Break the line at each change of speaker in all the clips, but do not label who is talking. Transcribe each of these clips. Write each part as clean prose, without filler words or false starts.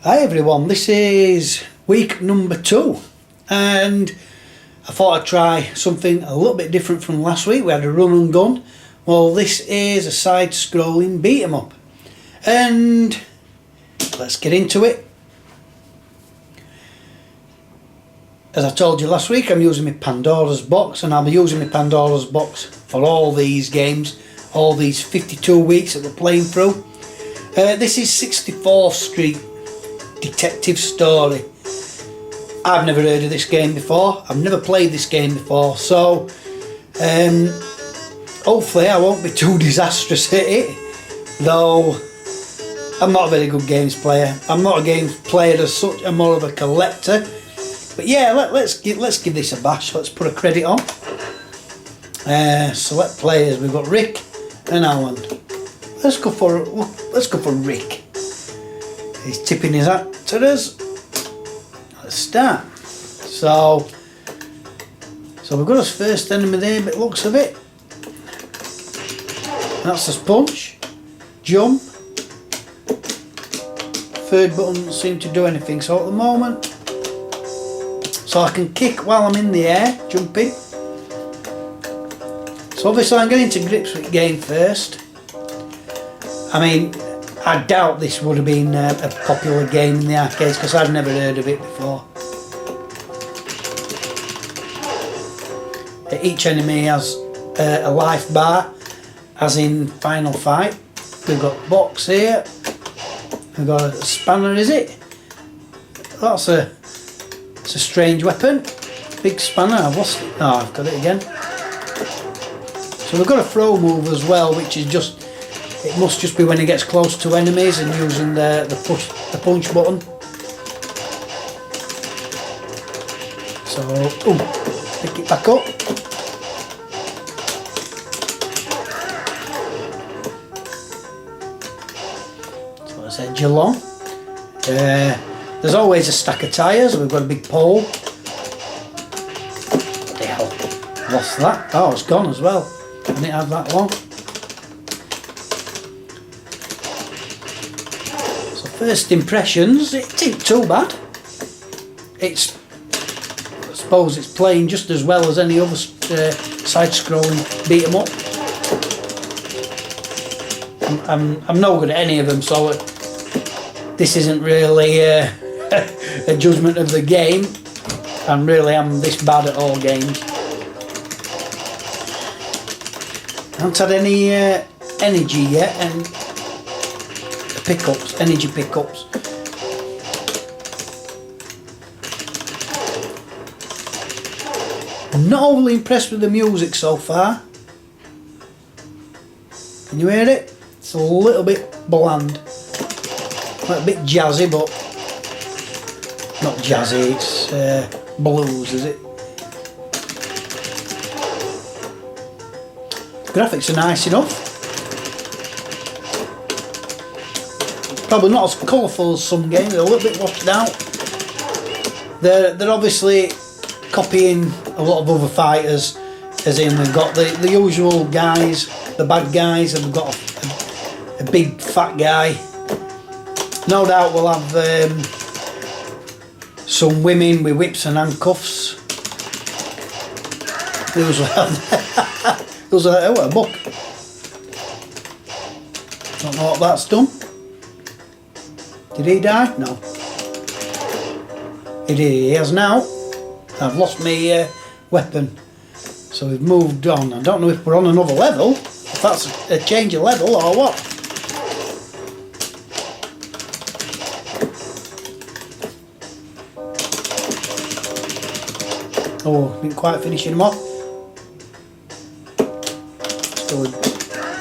Hi everyone, this is week number 2 and I thought I'd try something a little bit different from last week. We had a run and gun. Well, this is a side-scrolling beat 'em up and let's get into it. As I told you last week, I'm using my Pandora's box, and I'll be using my Pandora's box for all these games, all these 52 weeks that we're playing through. This is 64th Street Detective Story. I've never heard of this game before. I've never played this game before, so hopefully I won't be too disastrous at it, though I'm not a very good games player. I'm not a games player as such, I'm more of a collector. But yeah, let's give this a bash. Let's put a credit on. Select players. We've got Rick and Alan. Let's go for Rick. He's tipping his hat to us. Let's start. So we've got his first enemy there, but looks of it. That's the sponge. Jump. Third button doesn't seem to do anything. So at the moment, so I can kick while I'm in the air, jumping. So obviously I'm getting to grips with the game first. I mean, I doubt this would have been a popular game in the arcades because I've never heard of it before. Each enemy has a life bar, as in Final Fight. We've got box here. We've got a spanner, is it? It's a strange weapon. Big spanner. I've lost it. Oh, I've got it again. So we've got a throw move as well, which is just, it must just be when he gets close to enemies and using the punch button. So, pick it back up. So let's edge along. There's always a stack of tyres. We've got a big pole. What the hell? Lost that. Oh, it's gone as well. I didn't have that long. So first impressions, it ain't too bad. I suppose it's playing just as well as any other side-scrolling beat 'em up. I'm no good at any of them, so this isn't really a judgment of the game. I'm this bad at all games. I haven't had any energy yet, and energy pickups. I'm not overly impressed with the music so far. Can you hear it? It's a little bit bland. A bit jazzy, but not jazzy, it's blues, is it? The graphics are nice enough. Probably not as colourful as some games, they're a little bit washed out. They're obviously copying a lot of other fighters, as in they've got the usual guys, the bad guys, and they've got a big fat guy. No doubt we'll have some women with whips and handcuffs. Those a book. Don't know what that's done. Did he die? No. He has now. I've lost my weapon. So we've moved on. I don't know if we're on another level, if that's a change of level or what. Oh, didn't quite finishing him off. Still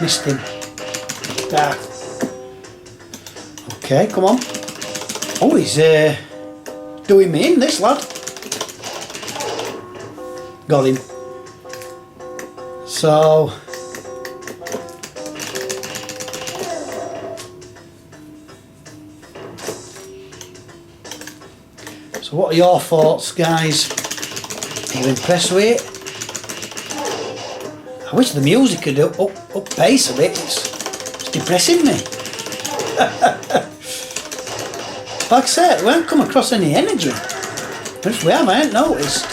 missed him. Ah. Okay, come on. Oh, he's doing me in, this lad. Got him. So what are your thoughts, guys? Are you impressed with it? I wish the music could up pace a bit. It's depressing me. Like I said, we haven't come across any energy. If we have, I ain't noticed.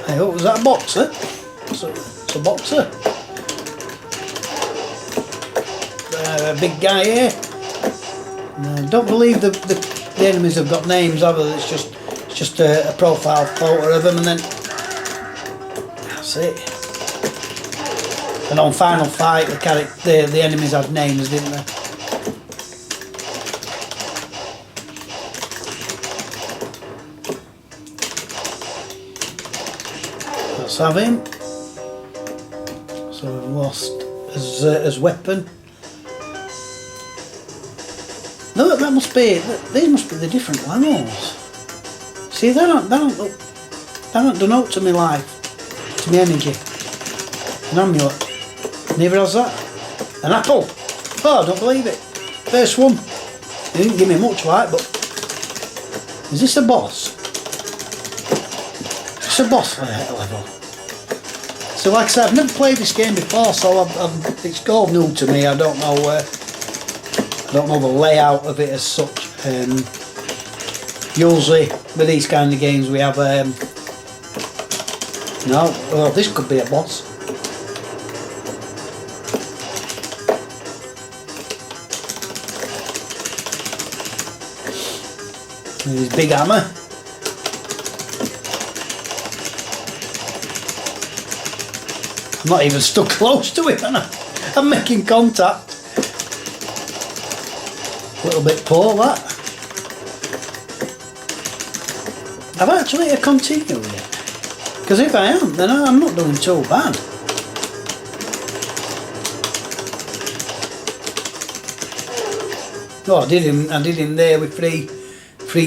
Hey, what was that, a boxer? It's a boxer. A big guy here. Don't believe the enemies have got names, have they? It's just a profile photo of them, and then that's it. And on Final Fight, the enemies had names, didn't they? Let's have him. So we've lost his weapon. No, that must be. These must be the different levels. See, they don't done out to me life, to me energy. An amulet. Neither has that. An apple. Oh, I don't believe it. First one. They didn't give me much like, but is this a boss? It's a boss level. So, like I said, I've never played this game before, so it's all new to me. I don't know. I don't know the layout of it as such. Usually with these kind of games we have no, well, this could be a boss. With his big hammer. I'm not even stuck close to him, and I'm making contact. A little bit poor, that. Have I actually hit a continue yet? Because if I am, then I'm not doing too bad. Oh, I did him there with three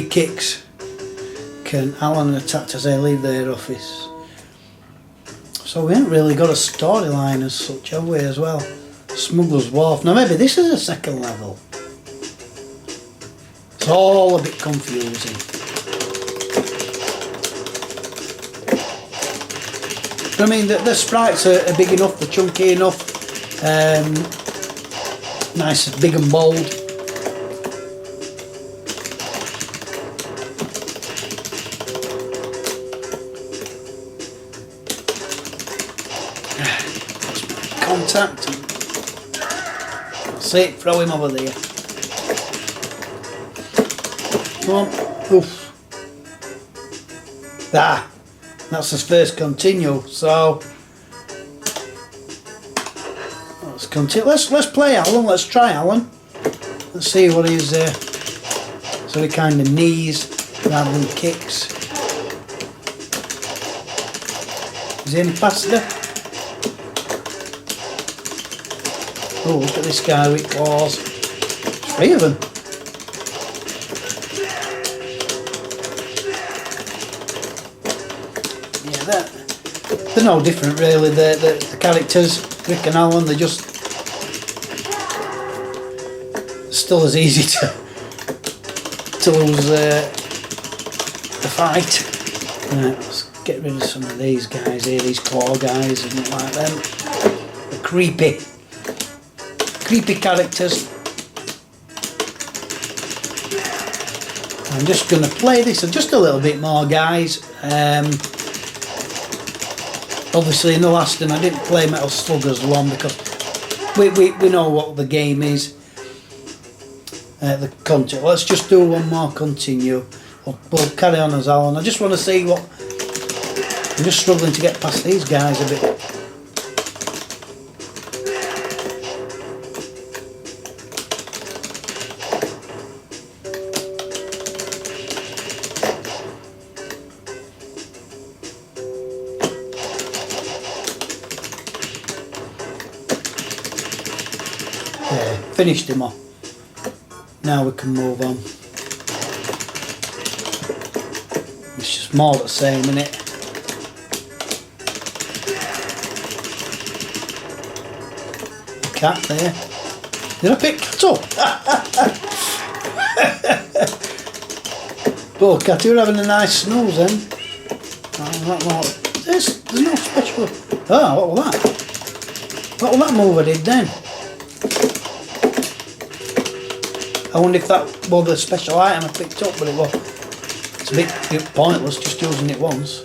kicks. Can Alan attacked as they leave their office. So we haven't really got a storyline as such, have we, as well? Smuggler's Wharf. Now maybe this is a second level. It's all a bit confusing. I mean, the sprites are big enough, they're chunky enough, nice, big and bold. Contact. That's it, throw him over there. Come on. Oof. Ah, that's his first continue, so let's continue. Let's play Alan, let's try Alan. Let's see what his sort of kind of knees rather than kicks. Is he any faster? Oh, look at this guy with claws. 3 of them. Yeah, they're no different really. The characters, Rick and Alan, they're just still as easy to lose the fight. Right, let's get rid of some of these guys here, these claw guys and like them. The creepy characters. I'm just going to play this just a little bit more, guys. Obviously in the last one I didn't play Metal Slug as long because we know what the game is. The content. Let's just do one more continue. We'll carry on as Alan. I just want to see what... I'm just struggling to get past these guys a bit. Yeah, finished him off. Now we can move on. It's just more the same, innit? Cat there. Did I pick that up? Oh, cat, you're having a nice snooze then. There's no special. Oh, what was that? What was that move I did then? I wonder if that was a special item I picked up, but it was. It's a bit pointless just using it once.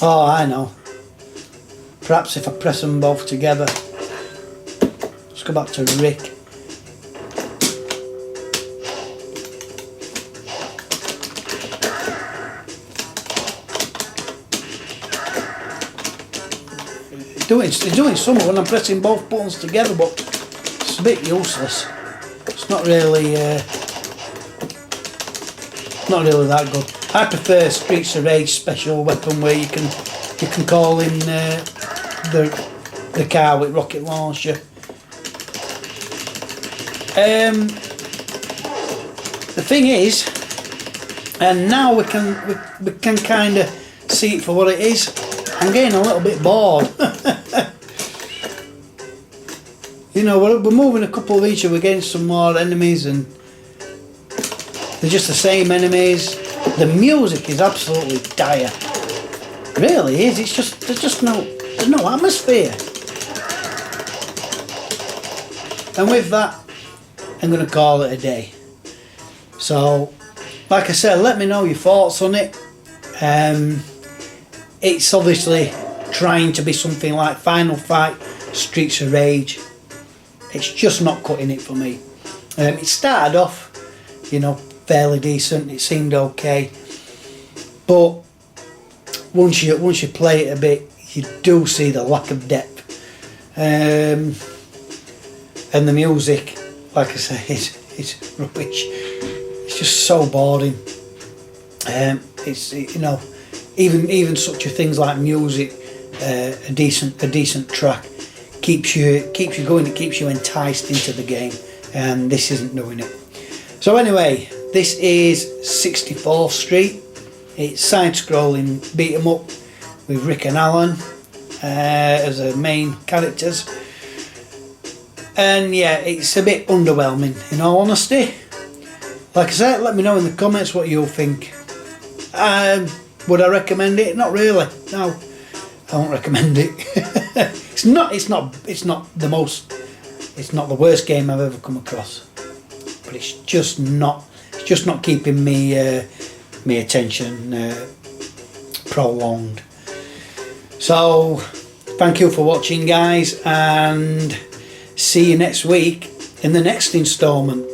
Oh, I know. Perhaps if I press them both together. Let's go back to Rick. It's doing something when I'm pressing both buttons together, but it's a bit useless. It's not really that good. I prefer Streets of Rage special weapon where you can call in the car with rocket launcher. The thing is, and now we can kind of see it for what it is. I'm getting a little bit bored. You know, we're moving a couple of each other against some more enemies, and they're just the same enemies. The music is absolutely dire. It really is. It's just there's no atmosphere. And with that, I'm going to call it a day. So, like I said, let me know your thoughts on it. It's obviously trying to be something like Final Fight, Streets of Rage. It's just not cutting it for me. It started off, you know, fairly decent. It seemed okay, but once you play it a bit, you do see the lack of depth. And the music, like I say, is rubbish. It's just so boring. It's, you know, even such a things like music, a decent track keeps you going. It keeps you enticed into the game, and this isn't doing it. So anyway, this is 64th Street. It's side-scrolling beat 'em up with Rick and Alan as the main characters. And yeah, it's a bit underwhelming, in all honesty. Like I said, let me know in the comments what you think. Would I recommend it? Not really. No, I won't recommend it. It's not the worst game I've ever come across, but it's just not keeping me attention prolonged. So thank you for watching, guys, and see you next week in the next installment.